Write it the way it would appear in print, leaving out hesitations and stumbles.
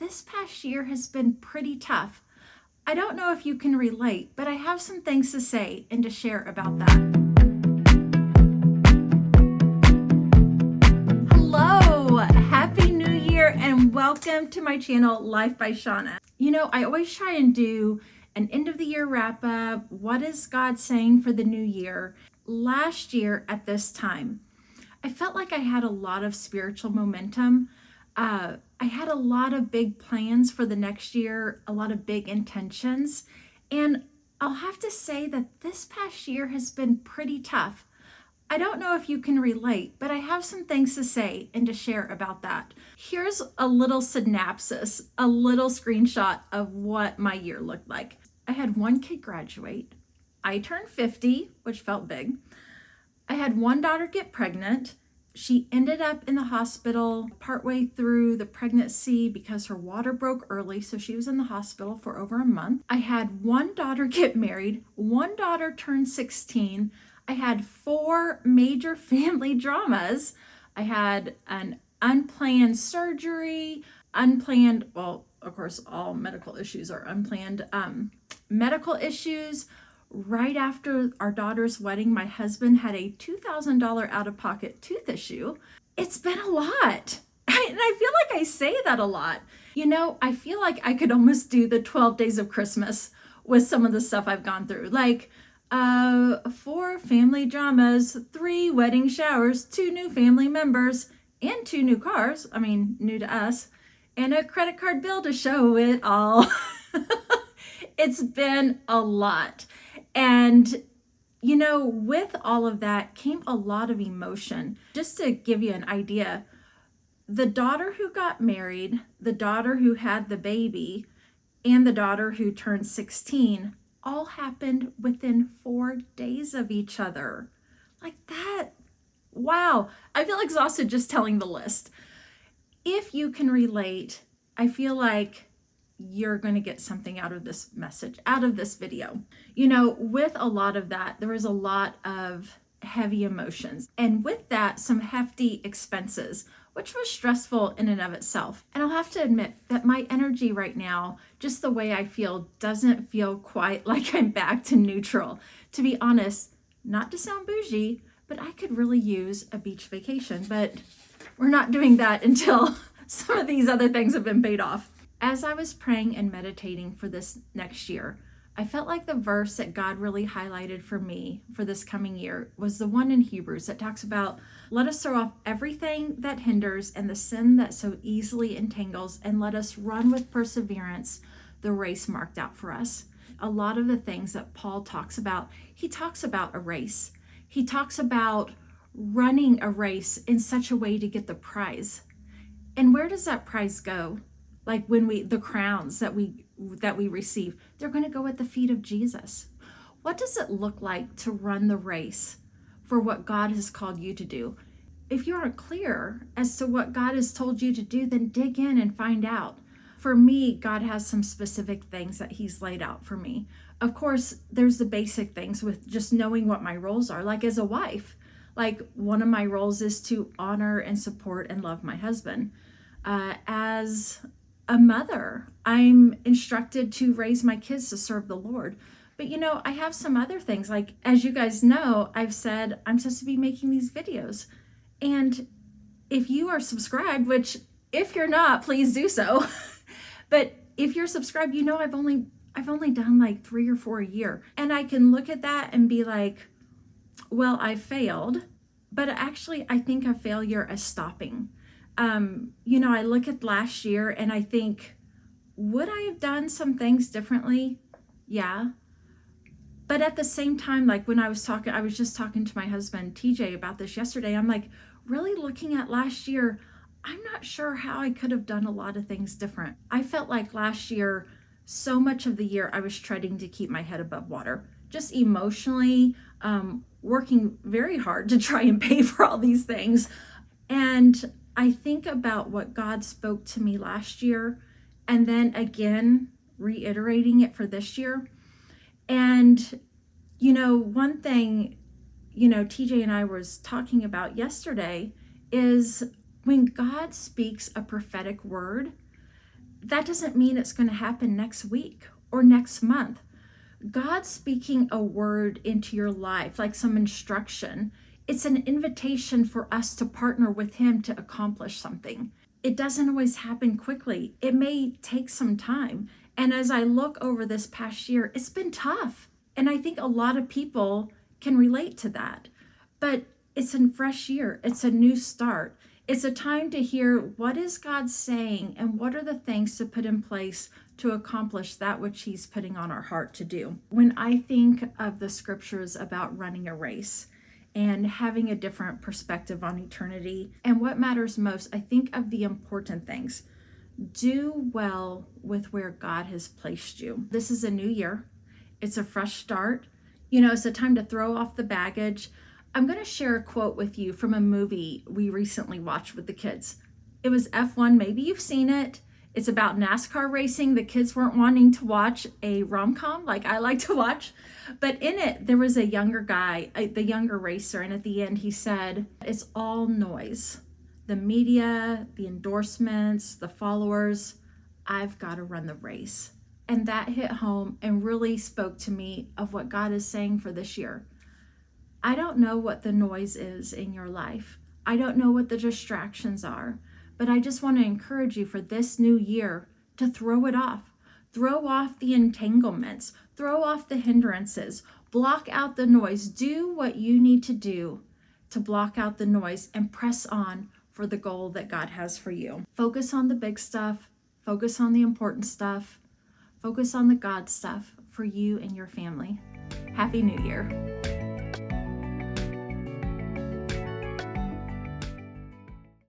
this past year has been pretty tough. I don't know if you can relate, but I have some things to say and to share about that. Hello, Happy New Year, and welcome to my channel, Life by Shauna. You know, I always try and do an end of the year wrap up. What is God saying for the new year? Last year at this time, I felt like I had a lot of spiritual momentum. I had a lot of big plans for the next year, a lot of big intentions. And I'll have to say that this past year has been pretty tough. I don't know if you can relate, but I have some things to say and to share about that. Here's a little synopsis, a little screenshot of what my year looked like. I had one kid graduate. I turned 50, which felt big. I had one daughter get pregnant. She ended up in the hospital partway through the pregnancy because her water broke early, so she was in the hospital for over a month. I had one daughter get married. One daughter turned 16. I had 4 major family dramas. I had an unplanned surgery, well, of course, all medical issues are unplanned, medical issues. Right after our daughter's wedding, my husband had a $2,000 out-of-pocket tooth issue. It's been a lot. And I feel like I say that a lot. You know, I feel like I could almost do the 12 days of Christmas with some of the stuff I've gone through. Like 4 family dramas, 3 wedding showers, 2 new family members, and 2 new cars. I mean, new to us. And a credit card bill to show it all. It's been a lot. And, you know, with all of that came a lot of emotion. Just to give you an idea, the daughter who got married, the daughter who had the baby, and the daughter who turned 16 all happened within 4 days of each other. Like that. Wow. I feel exhausted just telling the list. If you can relate, I feel like you're going to get something out of this message, out of this video. You know, with a lot of that, there was a lot of heavy emotions. And with that, some hefty expenses, which was stressful in and of itself. And I'll have to admit that my energy right now, just the way I feel, doesn't feel quite like I'm back to neutral. To be honest, not to sound bougie, but I could really use a beach vacation. But we're not doing that until some of these other things have been paid off. As I was praying and meditating for this next year, I felt like the verse that God really highlighted for me for this coming year was the one in Hebrews that talks about, let us throw off everything that hinders and the sin that so easily entangles, and let us run with perseverance the race marked out for us. A lot of the things that Paul talks about, he talks about a race. He talks about running a race in such a way to get the prize. And where does that prize go? Like when the crowns that we receive, they're going to go at the feet of Jesus. What does it look like to run the race for what God has called you to do? If you aren't clear as to what God has told you to do, then dig in and find out. For me, God has some specific things that he's laid out for me. Of course, there's the basic things with just knowing what my roles are. Like as a wife, like one of my roles is to honor and support and love my husband. As a mother, I'm instructed to raise my kids to serve the Lord. But you know, I have some other things. Like, as you guys know, I've said I'm supposed to be making these videos. And if you are subscribed, which if you're not, please do so. But if you're subscribed, you know I've only done like 3 or 4 a year. And I can look at that and be like, well, I failed. But actually, I think a failure is stopping. You know, I look at last year and I think, would I have done some things differently? Yeah. But at the same time, like when I was just talking to my husband, TJ, about this yesterday. I'm like, really looking at last year, I'm not sure how I could have done a lot of things different. I felt like last year, so much of the year, I was treading to keep my head above water, just emotionally, working very hard to try and pay for all these things. And I think about what God spoke to me last year, and then again, reiterating it for this year. And, you know, one thing, you know, TJ and I was talking about yesterday is when God speaks a prophetic word, That doesn't mean it's going to happen next week or next month. God's speaking a word into your life, like some instruction. It's an invitation for us to partner with Him to accomplish something. It doesn't always happen quickly. It may take some time. And as I look over this past year, it's been tough. And I think a lot of people can relate to that. But it's a fresh year. It's a new start. It's a time to hear what is God saying and what are the things to put in place to accomplish that which He's putting on our heart to do. When I think of the scriptures about running a race and having a different perspective on eternity and what matters most, I think of the important things. Do well with where God has placed you. This is a new year. It's a fresh start. It's a time to throw off the baggage. I'm going to share a quote with you from a movie we recently watched with the kids. It was F1. Maybe you've seen it. It's about NASCAR racing. The kids weren't wanting to watch a rom-com like I like to watch. But in it, there was a younger guy, the younger racer. And at the end, he said, it's all noise. The media, the endorsements, the followers. I've got to run the race. And that hit home and really spoke to me of what God is saying for this year. I don't know what the noise is in your life. I don't know what the distractions are, but I just want to encourage you for this new year to throw it off. Throw off the entanglements, throw off the hindrances, block out the noise. Do what you need to do to block out the noise and press on for the goal that God has for you. Focus on the big stuff, focus on the important stuff, focus on the God stuff for you and your family. Happy New Year.